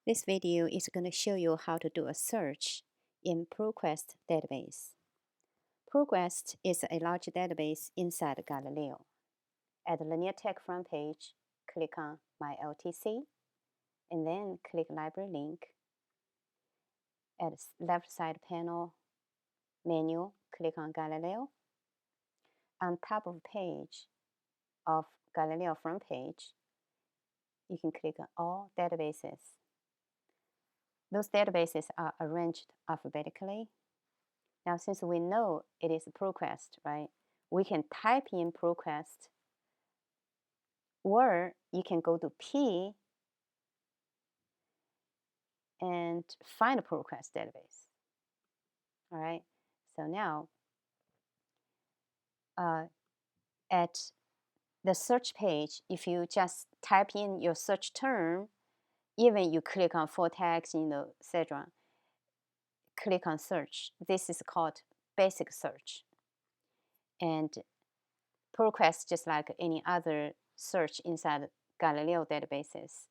This video is going to show you how to do a search in ProQuest database. ProQuest is a large database inside Galileo. At the Linear Tech front page, click on My LTC, and then click Library Link. At the left side panel menu, click on Galileo. On top of the page of Galileo front page, you can click on All Databases. Those databases are arranged alphabetically. Now, since we know it is ProQuest, right, we can type in ProQuest, or you can go to P and find a ProQuest database. All right, so now at the search page, if you just type in your search term, even you click on full text, etc., click on search. This is called basic search. And ProQuest, just like any other search inside Galileo databases,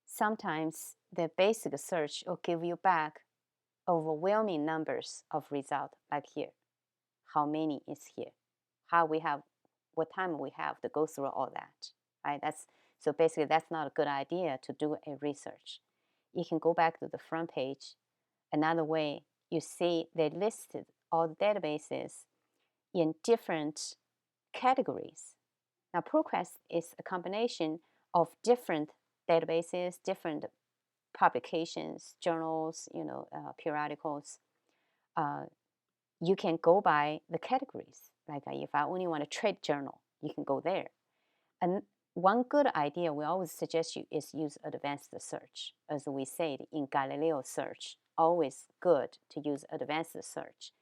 sometimes the basic search will give you back overwhelming numbers of results, like here. How many is here? What time we have to go through all that, right? So basically that's not a good idea to do a research. You can go back to the front page. Another way, you see they listed all the databases in different categories. Now, ProQuest is a combination of different databases, different publications, journals, periodicals. You can go by the categories. Like if I only want a trade journal, you can go there. And one good idea we always suggest you is use advanced search. As we said in Galileo search, always good to use advanced search.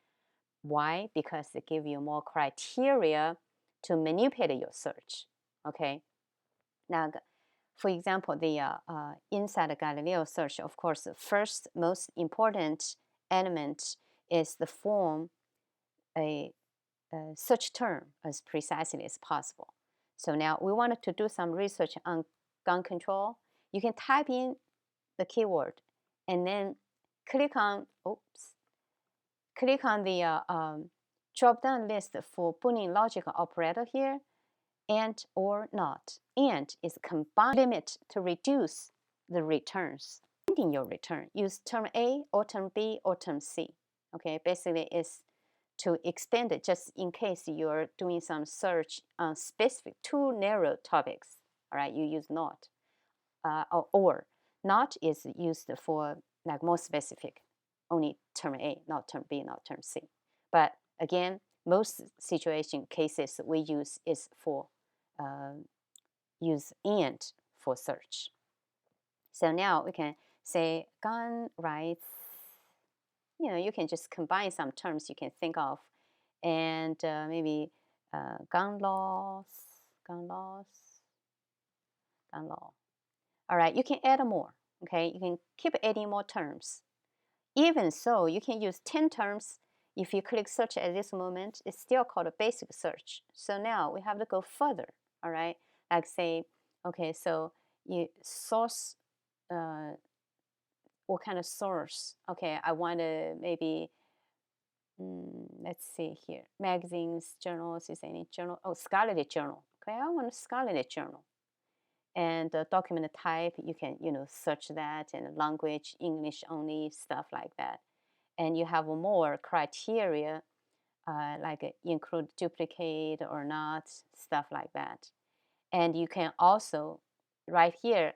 Why? Because they give you more criteria to manipulate your search. Okay. Now, for example, the inside the Galileo search, of course, the first most important element is the form a search term as precisely as possible. So now we wanted to do some research on gun control. You can type in the keyword and then click on the drop-down list for Boolean logic operator here, and or not. And is combined limit to reduce the returns. Finding your return, use term A or term B or term C. Okay, basically it's to extend it just in case you're doing some search on specific too narrow topics. All right, you use not. Or not is used for like more specific, only term A, not term B, not term C. But again, most situation cases we use is for use and for search. So now we can say gun rights. You can just combine some terms you can think of, and maybe gun laws, gun law. All right, you can add more. Okay, you can keep adding more terms. Even so, you can use 10 terms. If you click search at this moment, it's still called a basic search. So now we have to go further. All right, like say, okay, so you source, what kind of source? Okay, I want to maybe, let's see here, magazines, journals, is any journal? Oh, scholarly journal. Okay, I want a scholarly journal. And document type, you can search that, and language, English only, stuff like that. And you have more criteria, like include duplicate or not, stuff like that. And you can also, right here,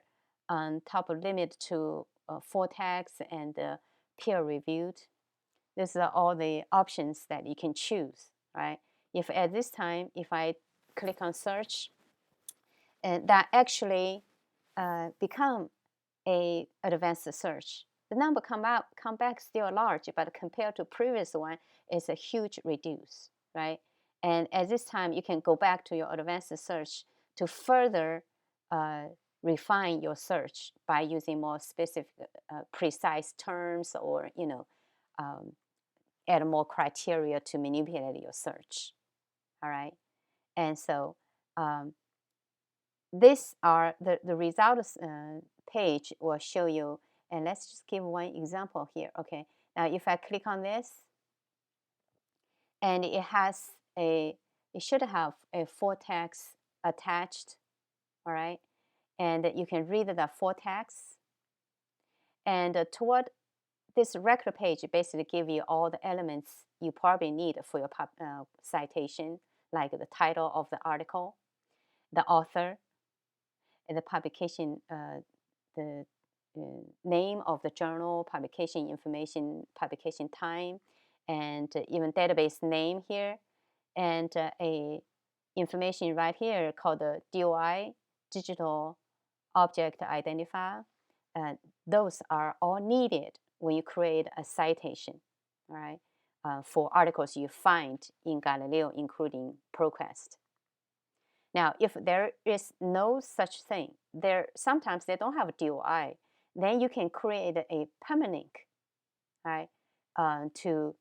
on top of limit to full text and peer reviewed. These are all the options that you can choose, right? If at this time, if I click on search, and that actually become a advanced search. The number come back still large, but compared to previous one, it's a huge reduce, right? And at this time, you can go back to your advanced search to further refine your search by using more specific, precise terms, or add more criteria to manipulate your search. All right, and so these are the results page will show you, and let's just give one example here. Okay, now if I click on this, and it should have a full text attached, all right, and you can read the full text. And toward this record page basically give you all the elements you probably need for your citation, like the title of the article, the author, and the publication, the name of the journal, publication information, publication time, and even database name here, and a information right here called the DOI, Digital Object Identifier. Those are all needed when you create a citation, all right, for articles you find in Galileo, including ProQuest. Now, if there is no such thing, sometimes they don't have a DOI, then you can create a permalink, right, to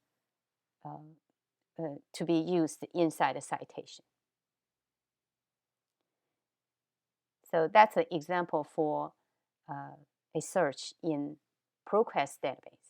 be used inside a citation. So that's an example for a search in ProQuest database.